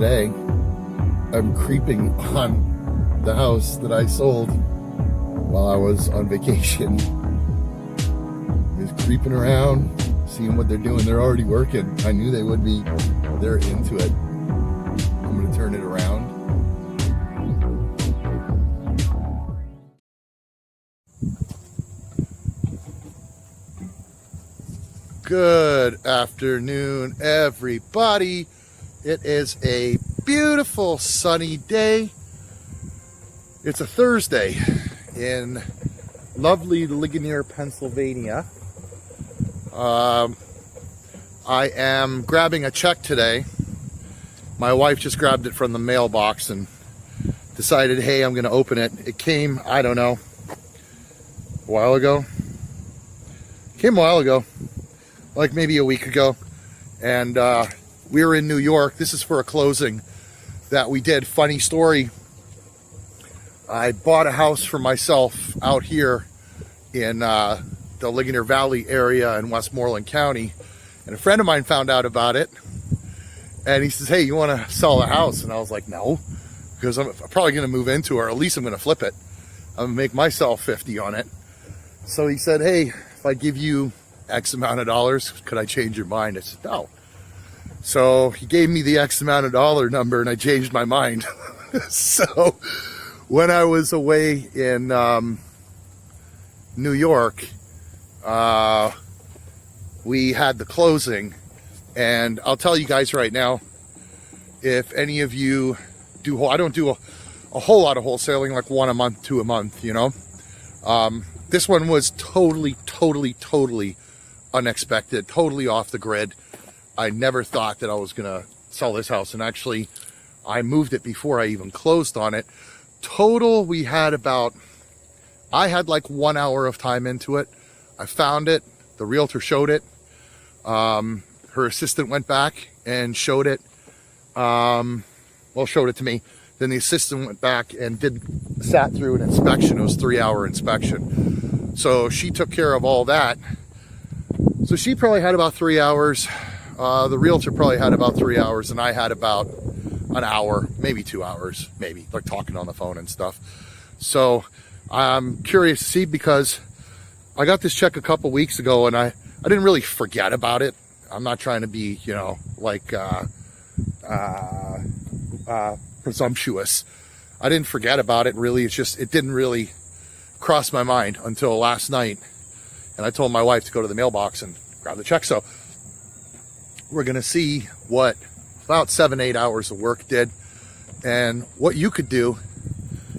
today, I'm creeping on the house that I sold while I was on vacation. Just creeping around, seeing what they're doing. They're already working. I knew they would be. They're into it. I'm going to turn it around. Good afternoon, everybody. It is a beautiful sunny day. It's a Thursday in lovely Ligonier, Pennsylvania. I am grabbing a check today. My wife just grabbed it from the mailbox and decided, hey, I'm going to open it. It came, I don't know, a while ago. It came a while ago, like maybe a week ago. And we were in New York. This is for a closing that we did. Funny story. I bought a house for myself out here in the Ligonier Valley area in Westmoreland County. And a friend of mine found out about it. And he says, hey, you want to sell the house? And I was like, no, because I'm probably going to move into it, or at least I'm going to flip it. I'm going to make myself 50 on it. So he said, hey, if I give you X amount of dollars, could I change your mind? I said, no. So he gave me the X amount of dollar number and I changed my mind. So when I was away in New York, we had the closing. And I'll tell you guys right now, if any of you do, I don't do a whole lot of wholesaling, like one a month, two a month, you know. This one was totally unexpected, totally off the grid. I never thought that I was gonna sell this house, and actually I moved it before I even closed on it. Total, we had about, I had like 1 hour of time into it. I found it, the realtor showed it. Her assistant went back and showed it, showed it to me. Then the assistant went back and sat through an inspection. It was a 3-hour inspection. So she took care of all that. So she probably had about 3 hours. The realtor probably had about 3 hours, and I had about an hour, maybe 2 hours, maybe, like talking on the phone and stuff. So I'm curious to see, because I got this check a couple weeks ago and I didn't really forget about it. I'm not trying to be, you know, like presumptuous. I didn't forget about it, really. It's just, it didn't really cross my mind until last night. And I told my wife to go to the mailbox and grab the check. So we're going to see what about 7-8 hours of work did, and what you could do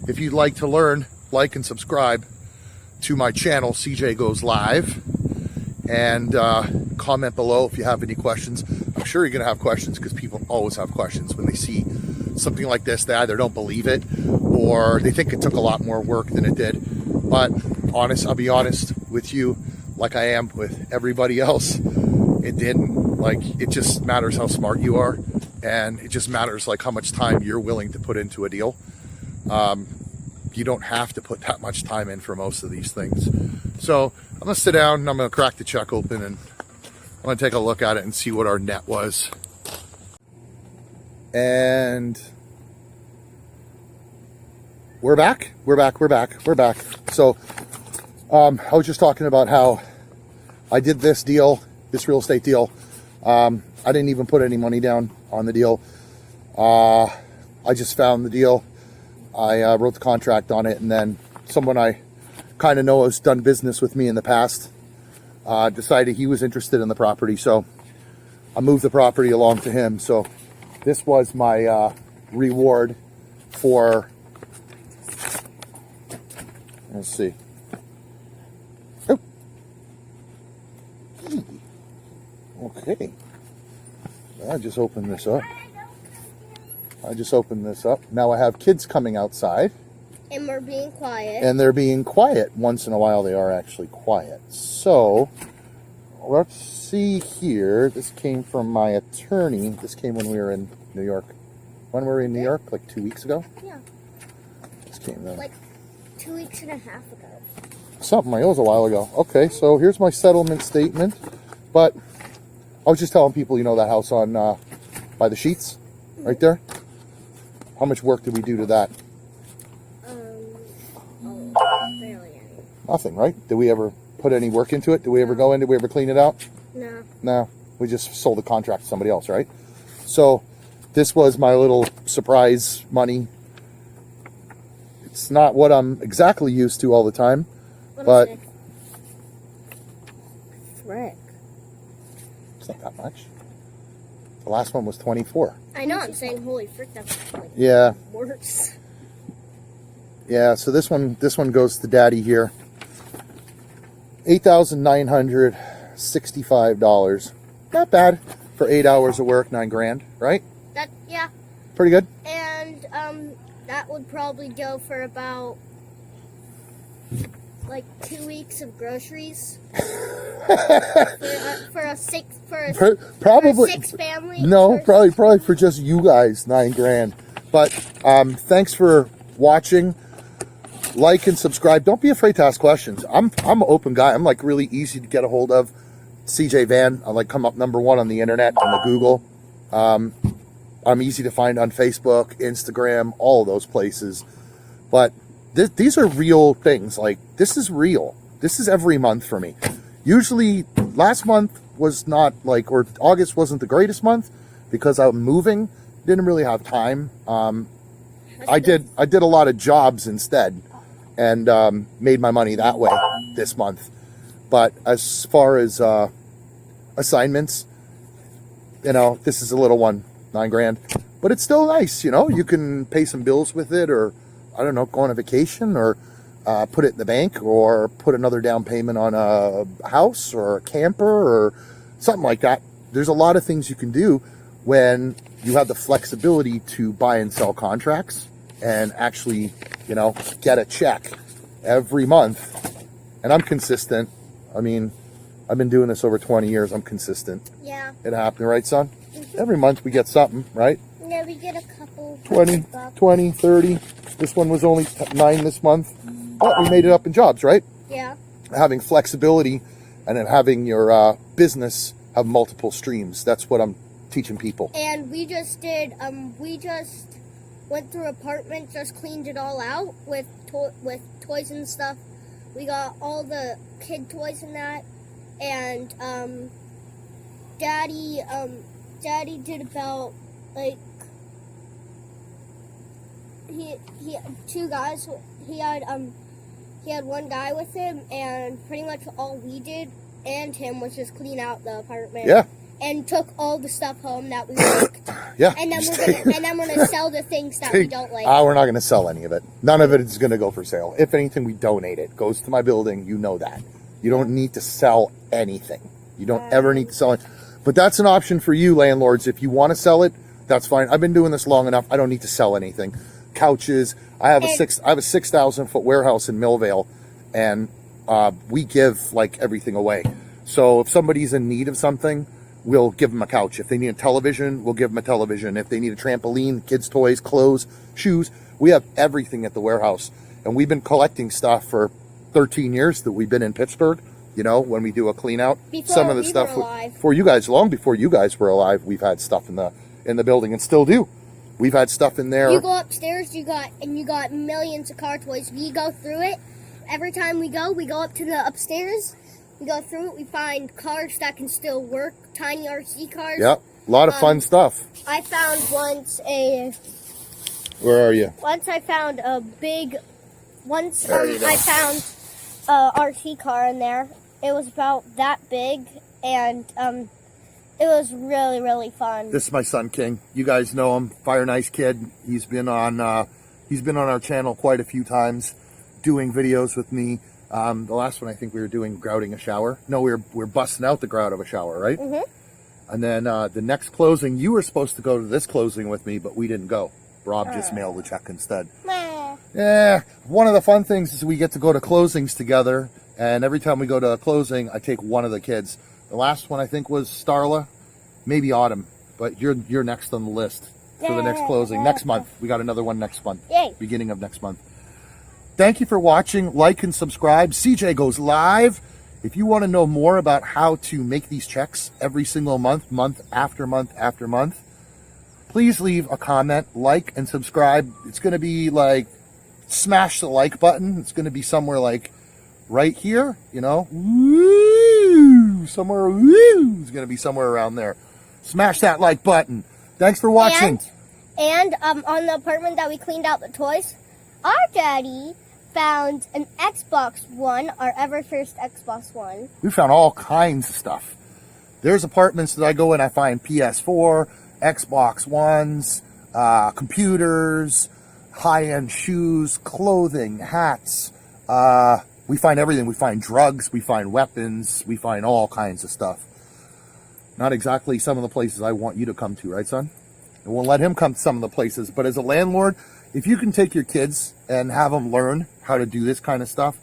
if you'd like to learn. Like and subscribe to my channel, CJ Goes Live, and comment below if you have any questions. I'm sure you're going to have questions, because people always have questions when they see something like this. They either don't believe it, or they think it took a lot more work than it did. But I'll be honest with you, like I am with everybody else. It didn't. Like, it just matters how smart you are, and it just matters like how much time you're willing to put into a deal. You don't have to put that much time in for most of these things. So I'm gonna sit down and I'm gonna crack the check open, and I'm gonna take a look at it and see what our net was. And we're back. So I was just talking about how I did this deal, this real estate deal. I didn't even put any money down on the deal. I just found the deal. I wrote the contract on it, and then someone I kind of know has done business with me in the past decided he was interested in the property, so I moved the property along to him. So this was my reward for, let's see. Oh. Okay. I just opened this up. Now I have kids coming outside. And we're being quiet. And they're being quiet. Once in a while they are actually quiet. So, let's see here. This came from my attorney. This came when we were in New York. When were we in New York? Like 2 weeks ago? Yeah. This came then. Like 2 weeks and a half ago. Something like, it was a while ago. Okay, so here's my settlement statement. But I was just telling people, you know, that house on by the Sheets right there. How much work did we do to that? Barely any. Nothing, right? Did we ever put any work into it? Did we ever go in? Did we ever clean it out? No. No. We just sold the contract to somebody else, right? So this was my little surprise money. It's not what I'm exactly used to all the time, but frick. It's not that much. The last one was 24. I know, I'm saying holy frick, that's like Yeah. worse. Yeah, so this one goes to Daddy here. $8,965. Not bad for 8 hours of work, $9,000, right? That, yeah. Pretty good. And that would probably go for about like 2 weeks of groceries for a six family. No, probably for just you guys, $9,000. But thanks for watching. Like and subscribe. Don't be afraid to ask questions. I'm an open guy. I'm like really easy to get a hold of. CJ Van. I like come up #1 on the internet on the Google. I'm easy to find on Facebook, Instagram, all of those places. But these are real things. Like this is real. This is every month for me. Usually last month was not like, or August wasn't the greatest month because I'm moving. Didn't really have time. I did a lot of jobs instead and made my money that way this month. But as far as assignments, you know, this is a little one, $9,000, but it's still nice. You know, you can pay some bills with it, or I don't know, go on a vacation, or put it in the bank, or put another down payment on a house or a camper or something like that. There's a lot of things you can do when you have the flexibility to buy and sell contracts and actually, you know, get a check every month. And I'm consistent. I mean, I've been doing this over 20 years. I'm consistent. Yeah. It happened, right, son? Mm-hmm. Every month we get something, right? Yeah, we get a couple. 20, 30. This one was only 9 this month. But we made it up in jobs, right? Yeah. Having flexibility and then having your business have multiple streams. That's what I'm teaching people. And we just did, we just went through apartment, just cleaned it all out with toys and stuff. We got all the kid toys and that, and Daddy did about like he two guys. He had one guy with him, and pretty much all we did and him was just clean out the apartment. Yeah. And took all the stuff home that we liked. Yeah. And then we're gonna sell the things that we don't like. We're not gonna sell any of it. None of it is gonna go for sale. If anything, we donate it. Goes to my building. You know that. You don't need to sell anything. You don't ever need to sell it. But that's an option for you, landlords. If you want to sell it, that's fine. I've been doing this long enough. I don't need to sell anything. Couches. I have a 6,000 foot warehouse in Millvale, and we give like everything away. So if somebody's in need of something, we'll give them a couch. If they need a television, we'll give them a television. If they need a trampoline, kids' toys, clothes, shoes, we have everything at the warehouse. And we've been collecting stuff for 13 years that we've been in Pittsburgh. You know, when we do a clean out, some of the stuff for you guys, long before you guys were alive, we've had stuff in the building and still do. We've had stuff in there. You go upstairs, you got millions of car toys. We go through it. Every time we go up to the upstairs. We go through it, we find cars that can still work, tiny RC cars. Yep, a lot of fun stuff. I found Where are you? Once I found a big, I found a RC car in there. It was about that big, and it was really, really fun. This is my son, King. You guys know him, fire nice kid. He's been on our channel quite a few times, doing videos with me. The last one, I think we were doing grouting a shower. No, we were busting out the grout of a shower, right? Mm-hmm. And then the next closing, you were supposed to go to this closing with me, but we didn't go. Rob just mailed the check instead. Yeah, one of the fun things is we get to go to closings together, and every time we go to a closing, I take one of the kids. The last one, I think, was Starla, maybe Autumn, but you're next on the list for the next closing. Next month. We got another one next month. Yay. Beginning of next month. Thank you for watching. Like and subscribe. CJ goes live. If you want to know more about how to make these checks every single month, month after month after month, please leave a comment, like, and subscribe. It's going to be like, smash the like button. It's going to be somewhere like right here, you know, woo, somewhere, woo, it's going to be somewhere around there. Smash that like button. Thanks for watching. And on the apartment that we cleaned out the toys, our daddy found an Xbox One, our ever first Xbox One. We found all kinds of stuff. There's apartments that I go in, I find PS4, Xbox Ones, computers, high-end shoes, clothing, hats. We find everything. We find drugs, we find weapons, we find all kinds of stuff. Not exactly some of the places I want you to come to, right, son? And we'll let him come to some of the places. But as a landlord, if you can take your kids and have them learn how to do this kind of stuff,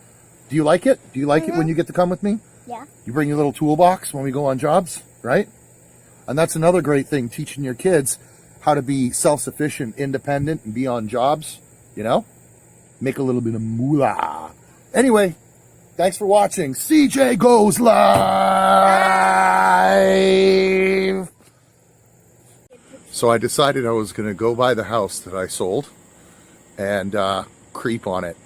do you like it? Do you like it when you get to come with me? Yeah. You bring your little toolbox when we go on jobs, right? And that's another great thing, teaching your kids how to be self-sufficient, independent, and be on jobs, you know? Make a little bit of moolah. Anyway, thanks for watching. CJ Goes Live! So I decided I was going to go by the house that I sold and creep on it.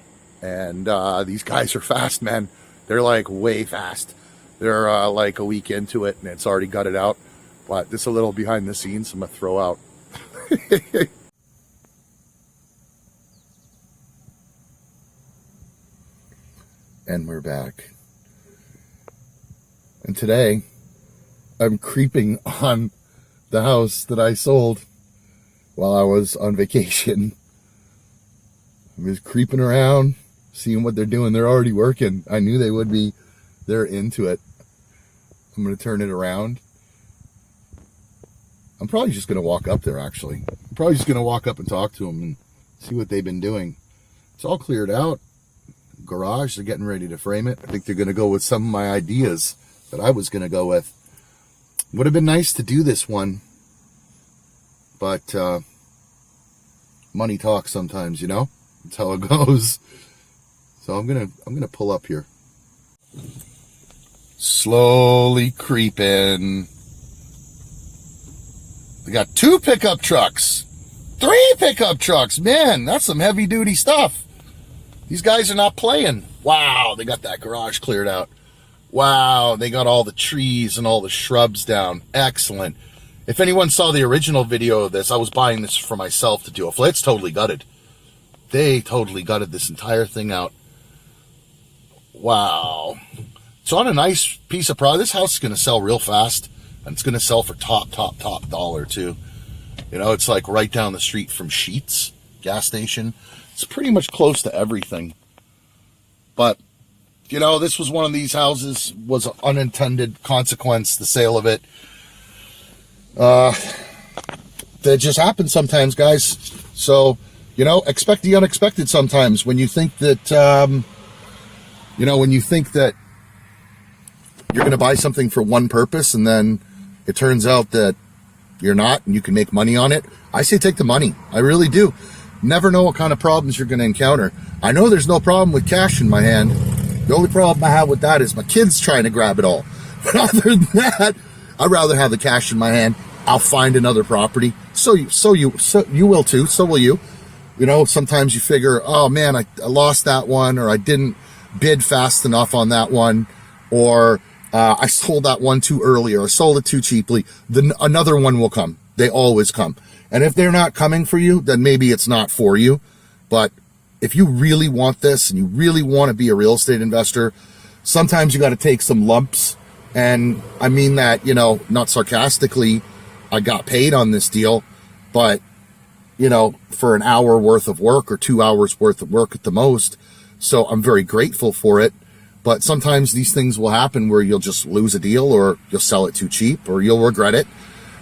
And these guys are fast, man. They're like way fast. They're like a week into it and it's already gutted out. But this is a little behind the scenes I'm going to throw out. And we're back. And today I'm creeping on the house that I sold while I was on vacation. I'm just creeping around, seeing what they're doing. They're already working. I knew they would be. They're into it. I'm going to turn it around. I'm probably just going to walk up there, actually. I'm probably just going to walk up and talk to them and see what they've been doing. It's all cleared out. Garage, they're getting ready to frame it. I think they're going to go with some of my ideas that I was going to go with. Would have been nice to do this one, but money talks sometimes, you know? That's how it goes. So I'm gonna pull up here. Slowly creeping. We got 2 pickup trucks, 3 pickup trucks. Man, that's some heavy duty stuff. These guys are not playing. Wow, they got that garage cleared out. Wow, they got all the trees and all the shrubs down. Excellent. If anyone saw the original video of this, I was buying this for myself to do a flip. It's totally gutted. They totally gutted this entire thing out. Wow. It's on a nice piece of product. This house is going to sell real fast. And it's going to sell for top dollar, too. You know, it's like right down the street from Sheetz gas station. It's pretty much close to everything. But, you know, this was one of these houses, was an unintended consequence, the sale of it. That just happens sometimes, guys. So, you know, expect the unexpected sometimes. When you think that, you know, when you think that you're going to buy something for one purpose and then it turns out that you're not and you can make money on it, I say take the money. I really do. Never know what kind of problems you're going to encounter. I know there's no problem with cash in my hand. The only problem I have with that is my kids trying to grab it all. But other than that, I'd rather have the cash in my hand. I'll find another property. So you will too. So will you. You know, sometimes you figure, oh man, I lost that one, or I didn't bid fast enough on that one, or I sold that one too early, or I sold it too cheaply. Then another one will come. They always come. And if they're not coming for you, then maybe it's not for you. But if you really want this and you really want to be a real estate investor, sometimes you got to take some lumps. And I mean that, you know, not sarcastically. I got paid on this deal, but, you know, for an hour worth of work or 2 hours worth of work at the most. So I'm very grateful for it. But sometimes these things will happen where you'll just lose a deal, or you'll sell it too cheap, or you'll regret it.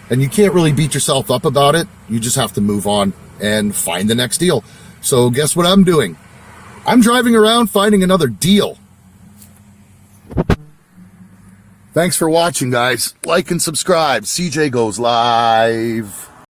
And you can't really beat yourself up about it. You just have to move on and find the next deal. So guess what I'm doing? I'm driving around finding another deal. Thanks for watching, guys. Like and subscribe. CJ Goes Live.